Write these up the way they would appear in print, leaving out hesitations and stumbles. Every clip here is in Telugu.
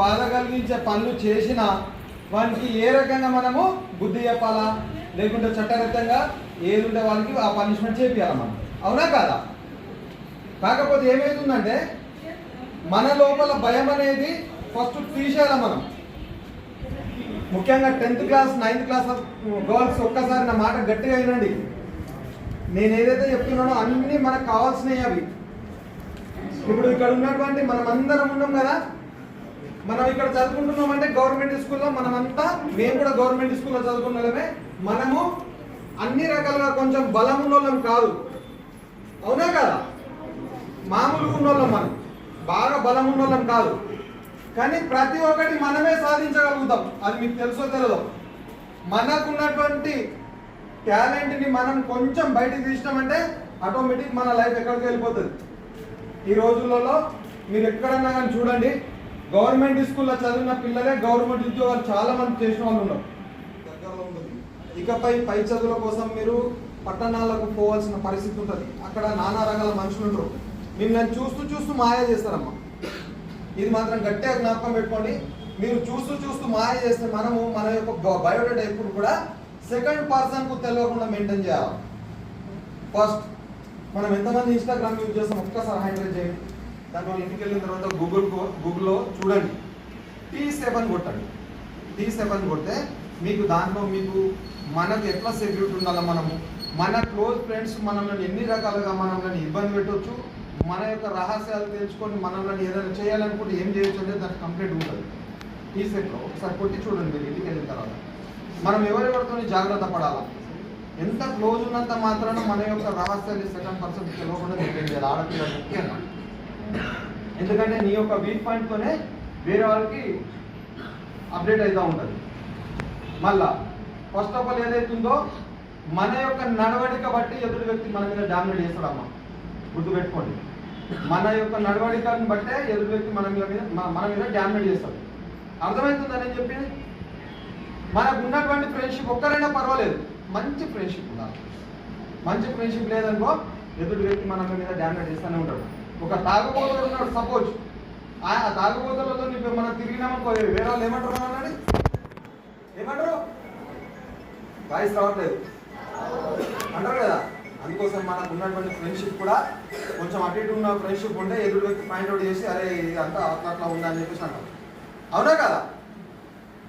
బాధ కలిగించే పనులు చేసినా వానికి ఏ రకంగా మనము బుద్ధి చెప్పాలా, లేకుంటే చట్టరీత్యంగా ఏది ఉంటే వాళ్ళకి ఆ పనిష్మెంట్ చేపియాలి మనం, అవునా కాదా? కాకపోతే ఏమవుతుందంటే మన లోపల భయం అనేది ఫస్ట్ తీసేయాలి మనం. ముఖ్యంగా 10th class 9th class girls ఒక్కసారి నా మాట గట్టిగా వినండి. నేను ఏదైతే చెప్తున్నానో అన్నీ మనకు కావాల్సినవి అవి. ఇప్పుడు ఇక్కడ ఉన్నటువంటి మనం అందరం ఉన్నాం కదా, మనం ఇక్కడ చదువుకుంటున్నామంటే గవర్నమెంట్ స్కూల్లో మనమంతా, మేము కూడా గవర్నమెంట్ స్కూల్లో చదువుకున్నమే. మనము అన్ని రకాలుగా కొంచెం బలం ఉన్నోళ్ళం కాదు, అవునా కదా? మామూలుగా ఉన్నోళ్ళం, మనం బాగా బలం ఉన్నోళ్ళం కాదు. కానీ ప్రతి ఒక్కటి మనమే సాధించగలుగుతాం. అది మీకు తెలుసో తెలియదో. మనకున్నటువంటి టాలెంట్ని మనం కొంచెం బయటికి తీసినామంటే ఆటోమేటిక్ మన లైఫ్ ఎక్కడికి వెళ్ళిపోతుంది. ఈ రోజులలో మీరు ఎక్కడన్నా కానీ చూడండి, గవర్నమెంట్ స్కూల్లో చదివిన పిల్లలే గవర్నమెంట్ ఉద్యోగాలు చాలా మంది చేసిన వాళ్ళు ఉన్నారు. దగ్గరలో ఉంటుంది. ఇకపై పై చదువుల కోసం మీరు పట్టణాలకు పోవాల్సిన పరిస్థితి ఉంటుంది. అక్కడ నానా రకాల మనుషులు ఉంటారు, మిమ్మల్ని చూస్తూ చూస్తూ మాయ చేస్తారమ్మా. ఇది మాత్రం గట్టిగా జ్ఞాపకం పెట్టుకోండి. మీరు చూస్తూ మాయ చేస్తే మనము మన యొక్క బయోడేటా ఎప్పుడు కూడా సెకండ్ పర్సన్కు తెలియకుండా మెయింటైన్ చేయాలి. ఫస్ట్ మనం ఎంతమంది ఇన్స్టాగ్రామ్ యూజ్ చేస్తాం ఒక్కసారి హైలైట్ చేయండి. దానివల్ల ఇంటికి వెళ్ళిన తర్వాత గూగుల్లో చూడండి, T7 కొట్టండి. T7 కొడితే మీకు దాంట్లో మీకు మనకు ఎట్లా సెక్యూరిటీ ఉండాలో, మనము మన క్లోజ్ ఫ్రెండ్స్ మనల్ని ఎన్ని రకాలుగా మనల్ని ఇబ్బంది పెట్టవచ్చు, మన యొక్క రహస్యాలు తెలుసుకొని మనల్ని ఏదైనా చేయాలనుకుంటే ఏం చేయొచ్చు అనేది దానికి కంప్లీట్ ఉంటుంది. T7లో ఒకసారి కొట్టి చూడండి మీరు ఇంటికి వెళ్ళిన తర్వాత. మనం ఎవరెవరితో జాగ్రత్త పడాలా, ఎంత క్లోజ్ ఉన్నంత మాత్రాన మన యొక్క రహస్యాన్ని సెకండ్ పర్సన్ తెలియకుండా మెయింటైన్ చేయాలి, ఆడపిల్లలు ముఖ్యంగా. ఎందుకంటే నీ యొక్క వీక్ పాయింట్తోనే వేరే వాళ్ళకి అప్డేట్ అవుతూ ఉంటుంది. మళ్ళా ఫస్ట్ ఆఫ్ ఆల్ ఏదైతుందో మన యొక్క నడవడిక బట్టి ఎదుటి వ్యక్తి మన మీద డామినేట్ చేస్తాడమ్మా, గుర్తుపెట్టుకోండి. మన యొక్క నడవడికను బట్టే ఎదుటి వ్యక్తి మన మీద డామినేట్ చేస్తాడు. అర్థమవుతుందని చెప్పి మనకు ఉన్నటువంటి ఫ్రెండ్షిప్ ఒక్కరైనా పర్వాలేదు, మంచి ఫ్రెండ్షిప్ ఉండాలి. మంచి ఫ్రెండ్షిప్ లేదనుకో ఎదుటి వ్యక్తి మన మీద డామినేట్ చేస్తూనే ఉంటాడు. ఒక తాగుబోతుడు ఉన్నాడు సపోజ్, ఆ తాగుబోతులతో మనం తిరిగినామనుకో వేరే వాళ్ళు ఏమంటారు, మనల్ని ఏమంటారు, వాయిస్ రావట్లేదు అంటారు కదా. అందుకోసం మనకు ఉన్నటువంటి ఫ్రెండ్షిప్ కూడా కొంచెం అటు ఇటు ఉన్న ఫ్రెండ్షిప్ ఉంటే ఎదుటి వ్యక్తి పాయింట్ అవుట్ చేసి అరే ఇది అంతా అట్లా ఉందా అని చెప్పేసి అంటారు, అవునా కదా?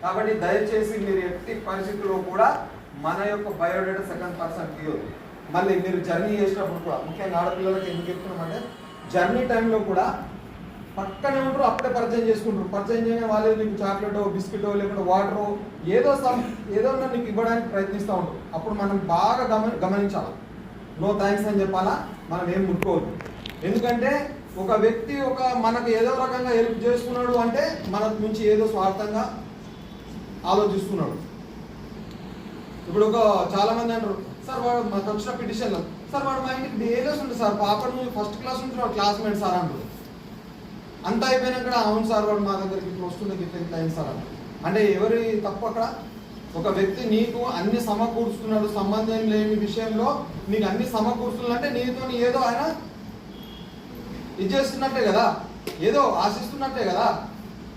కాబట్టి దయచేసి మీరు ఎట్టి పరిస్థితుల్లో కూడా మన యొక్క బయోడేటా సెకండ్ పర్సన్ తీయదు. మళ్ళీ మీరు జర్నీ చేసినప్పుడు కూడా, ముఖ్యంగా ఆడపిల్లలకి ఎందుకు చెప్తున్నామంటే, జర్నీ టైంలో కూడా పక్కనే ఉంటారు, అప్పుడే పరిచయం చేసుకుంటారు. పరిచయం చేయగానే వాళ్ళు నీకు చాక్లెటో బిస్కెటో లేకుంటే వాటరో ఏదో నీకు ఇవ్వడానికి ప్రయత్నిస్తూ ఉంటారు. అప్పుడు మనం బాగా గమనించాలి. నో థ్యాంక్స్ అని చెప్పాలా, మనం ఏం ముట్టుకోవద్దు. ఎందుకంటే ఒక వ్యక్తి మనకు ఏదో రకంగా హెల్ప్ చేసుకున్నాడు అంటే మన నుంచి ఏదో స్వార్థంగా ఆలోచిస్తున్నాడు. ఇప్పుడు చాలా మంది అంటారు, సార్ వాడు మాకు వచ్చిన పిటిషన్లో, సార్ వాడు మా ఇంటికి డైలీ ఉంటుంది సార్, పాపను ఫస్ట్ క్లాస్ నుంచి వాడు క్లాస్మేట్ సార్ అంటారు. అంతా అయిపోయినాక అవును సార్ వాడు మా దగ్గరికి ఇట్లా వస్తుంది ఇట్లా అయింది సార్ అంటే ఎవరి తప్పు అక్కడ? ఒక వ్యక్తి నీకు అన్ని సమకూరుస్తున్నాడు, సంబంధం లేని విషయంలో నీకు అన్ని సమకూరుస్తున్నాడంటే నీతో ఏదో ఆయన ఇది చేస్తున్నట్టే కదా, ఏదో ఆశిస్తున్నట్టే కదా.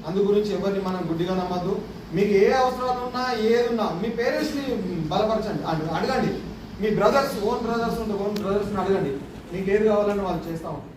అందు గురించి ఎవరిని మనం గుడ్డిగా నమ్మద్దు. మీకు ఏ అవసరాలు ఉన్నా ఏది ఉన్నా మీ పేరెంట్స్ని బలపరచండి, అడగండి. మీ ఓన్ బ్రదర్స్ని అడగండి, మీకు ఏది కావాలని వాళ్ళు చేస్తూ ఉంటారు.